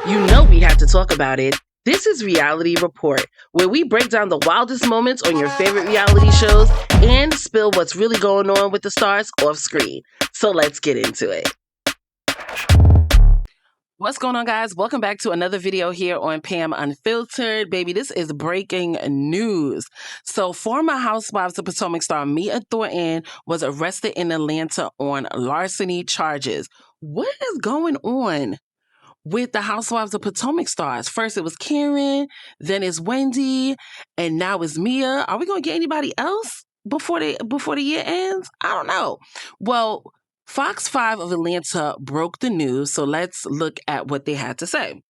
You know we had to talk about it. This is Reality Report, where we break down the wildest moments on your favorite reality shows and spill what's really going on with the stars off screen. So let's get into it. What's going on, guys? Welcome back to another video here on Pam Unfiltered. Baby, this is breaking news. So, former Housewives of Potomac star Mia Thornton was arrested in Atlanta on larceny charges. What is going on with the Housewives of Potomac stars? First it was Karen, then it's Wendy, and now it's Mia. Are we gonna get anybody else before the year ends? I don't know. Well, Fox 5 of Atlanta broke the news, so let's look at what they had to say.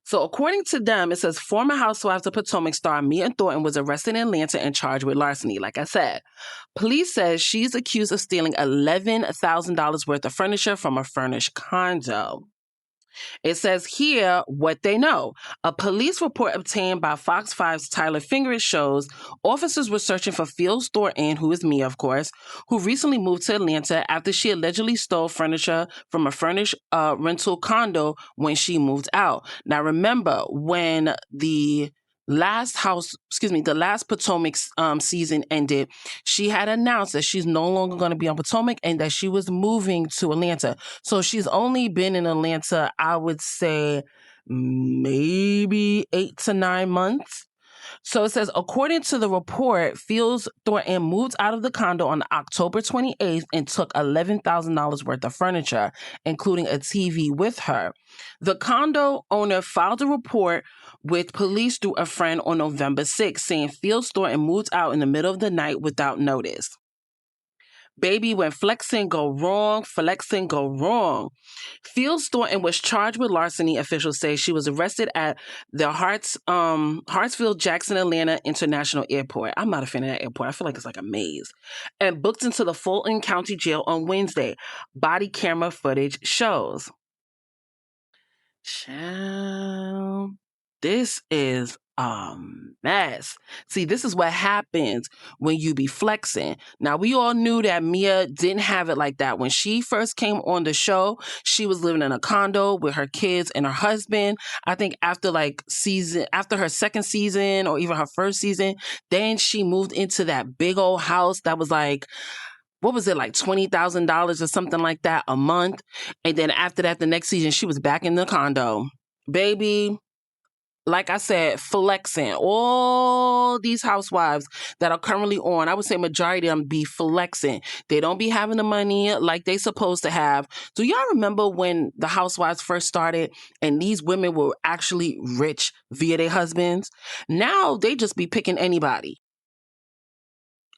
So according to them, it says former Housewives of Potomac star Mia Thornton was arrested in Atlanta and charged with larceny. Like I said, police says she's accused of stealing $11,000 worth of furniture from a furnished condo. It says here what they know. A police report obtained by Fox 5's Tyler Fingers shows officers were searching for Fields Thornton, who is Mia, of course, who recently moved to Atlanta after she allegedly stole furniture from a furnished rental condo when she moved out. Now, remember, when the the last Potomac season ended, she had announced that she's no longer going to be on Potomac and that she was moving to Atlanta. So she's only been in Atlanta, I would say, maybe 8 to 9 months. So it says, according to the report, Fields Thornton moved out of the condo on October 28th and took $11,000 worth of furniture, including a TV with her. The condo owner filed a report with police through a friend on November 6th, saying Fields Thornton moved out in the middle of the night without notice. Baby, when flexing go wrong, flexing go wrong. Fields Thornton was charged with larceny, officials say. She was arrested at the Hartsfield-Jackson Atlanta International Airport. I'm not a fan of that airport. I feel like it's like a maze. And booked into the Fulton County Jail on Wednesday. Body camera footage shows. Child, this is a mess. See, this is what happens when you be flexing. Now, we all knew that Mia didn't have it like that. When she first came on the show, she was living in a condo with her kids and her husband. I think after her second season or even her first season, then she moved into that big old house that was like, what was it, like $20,000 or something like that a month? And then after that, the next season, she was back in the condo. Baby, like I said, flexing. All these housewives that are currently on, I would say majority of them be flexing. They don't be having the money like they supposed to have. Do y'all remember when the housewives first started and these women were actually rich via their husbands? Now they just be picking anybody.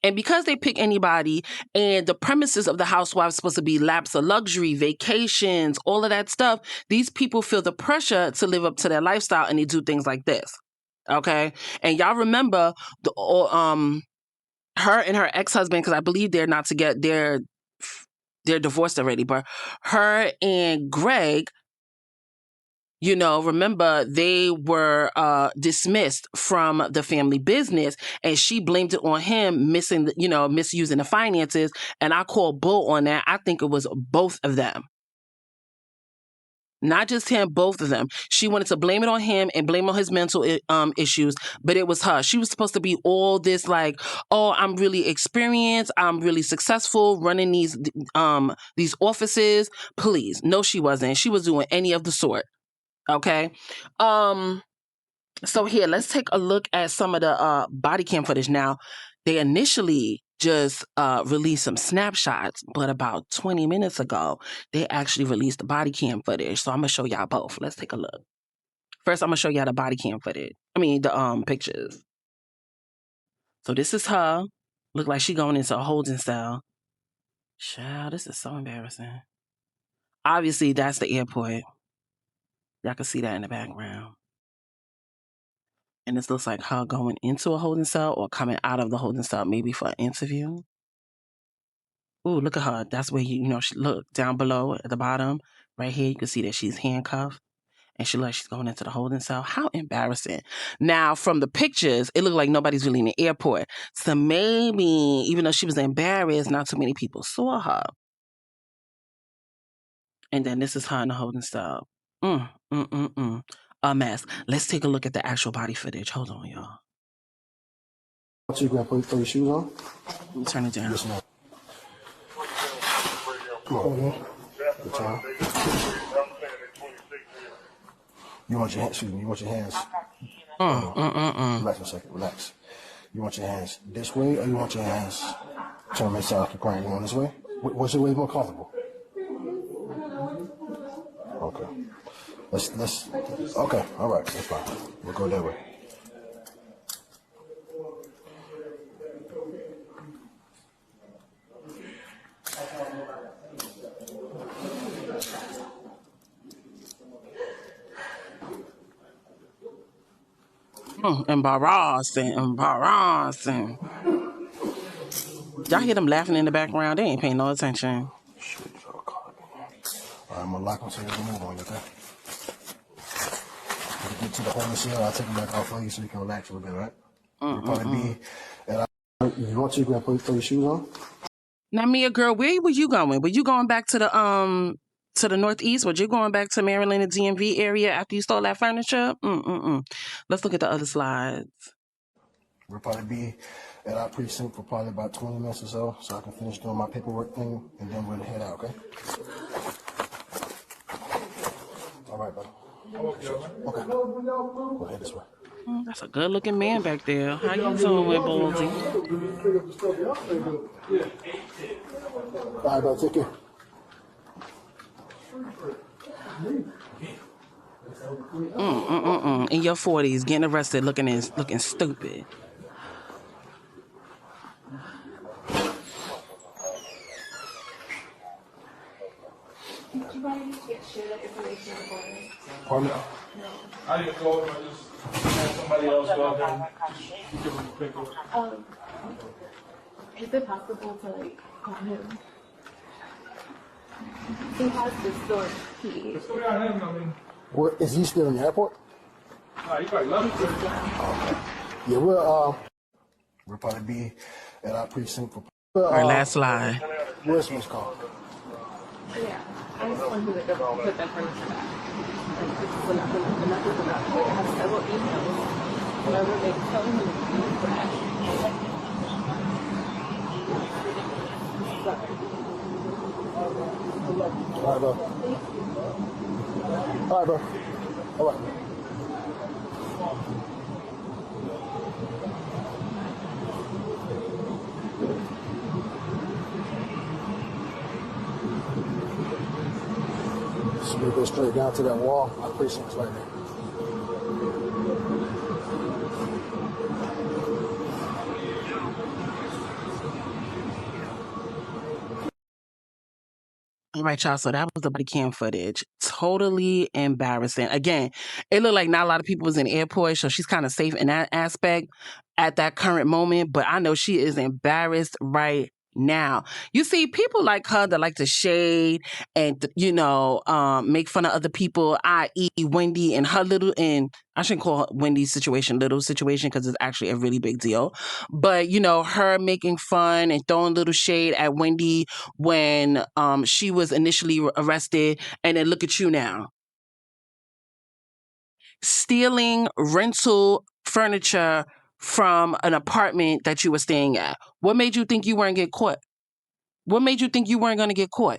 And because they pick anybody, and the premises of the housewives supposed to be laps of luxury, vacations, all of that stuff, these people feel the pressure to live up to their lifestyle, and they do things like this. Okay, and y'all remember her and her ex-husband, because I believe they're not together. They're divorced already, but her and Greg, remember they were dismissed from the family business, and she blamed it on him misusing the finances. And I call bull on that. I think it was both of them. Not just him, both of them. She wanted to blame it on him and blame on his mental issues, but it was her. She was supposed to be all this like, oh, I'm really experienced, I'm really successful running these offices. Please, no, she wasn't. She was doing any of the sort. Okay. So here, let's take a look at some of the body cam footage. Now, they initially just released some snapshots, but about 20 minutes ago, they actually released the body cam footage. So I'm gonna show y'all both. Let's take a look. First, I'm gonna show y'all the body cam footage. The pictures. So this is her. Look like she going into a holding cell. Child, this is so embarrassing. Obviously, that's the airport. Y'all can see that in the background. And this looks like her going into a holding cell or coming out of the holding cell, maybe for an interview. Ooh, look at her. That's where she look down below at the bottom. Right here, you can see that she's handcuffed. And she looks like she's going into the holding cell. How embarrassing. Now, from the pictures, it looked like nobody's really in the airport. So maybe, even though she was embarrassed, not too many people saw her. And then this is her in the holding cell. A mess. Let's take a look at the actual body footage. Hold on, y'all. So you gonna put your shoes on? Let me turn it down. Yes, ma'am. Come on, man. Good time. You want your hands? Excuse me. You want your hands? Relax a second. Relax. You want your hands this way, or you want your hands turn them inside the crying? You want this way? What's your way more comfortable? Okay. Let's. Okay. All right. That's fine. We'll go that way. Embarrassing. Y'all hear them laughing in the background? They ain't paying no attention. Shit, all right, I'm gonna lock them so you can move on you, okay? When you get to the homeless cell, I'll take them back off for you so you can relax a little bit, all right? You'll probably be. And you want to go and put your shoes on? Now, Mia, girl, where were you going? Were you going back to the Northeast? Were you going back to Maryland and DMV area after you stole that furniture? Let's look at the other slides. We'll probably be at our precinct for probably about 20 minutes or so I can finish doing my paperwork thing, and then we'll head out, okay? All right, brother. Okay. Go ahead this way. That's a good-looking man back there. How you doing, Ballsy? All right, brother. Take care. In your 40s, getting arrested, looking stupid. Pardon me? I didn't call him. I just had somebody else go out there and give him the paperwork. Is it possible to call him? He has the store key. Let's go down him. I mean, Well, is he still in the airport? he probably left it. Yeah, we'll probably be at our precinct for. Our last slide. Where's Miss Call? Yeah, I just want him to go put that furniture back. Like, this is nothing about it. I have several emails. Whenever they tell him to do that. All right, bro. All right, bro. All right. So we go straight down to that wall. Our precinct's right there. All right, y'all. So that was the body cam footage. Totally embarrassing. Again, it looked like not a lot of people was in the airport, so she's kind of safe in that aspect at that current moment. But I know she is embarrassed right now. You see, people like her that like to shade and make fun of other people, i.e., Wendy and her little, and I shouldn't call Wendy's situation little situation because it's actually a really big deal. But her making fun and throwing little shade at Wendy when she was initially arrested, and then look at you now, stealing rental furniture from an apartment that you were staying at. What made you think you weren't get caught? What made you think you weren't going to get caught?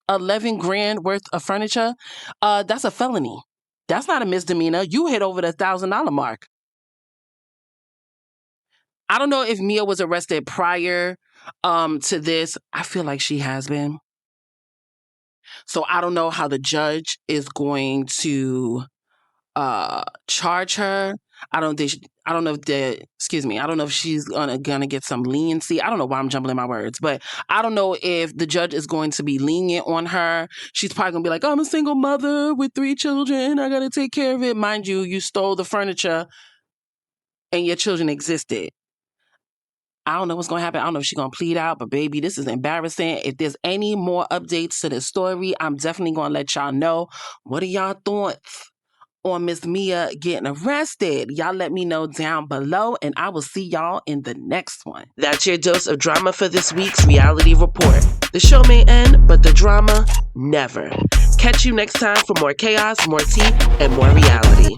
11 grand worth of furniture? That's a felony. That's not a misdemeanor. You hit over the $1,000 mark. I don't know if Mia was arrested prior to this. I feel like she has been. So I don't know how the judge is going to charge her. I don't know if she's gonna get some leniency. I don't know why I'm jumbling my words, but I don't know if the judge is going to be lenient on her. She's probably gonna be like, I'm a single mother with 3 children. I gotta take care of it. Mind you, you stole the furniture and your children existed. I don't know what's going to happen. I don't know if she's going to plead out, but baby, this is embarrassing. If there's any more updates to this story, I'm definitely going to let y'all know. What are y'all thoughts on Miss Mia getting arrested? Y'all let me know down below, and I will see y'all in the next one. That's your dose of drama for this week's reality report. The show may end, but the drama never. Catch you next time for more chaos, more tea, and more reality.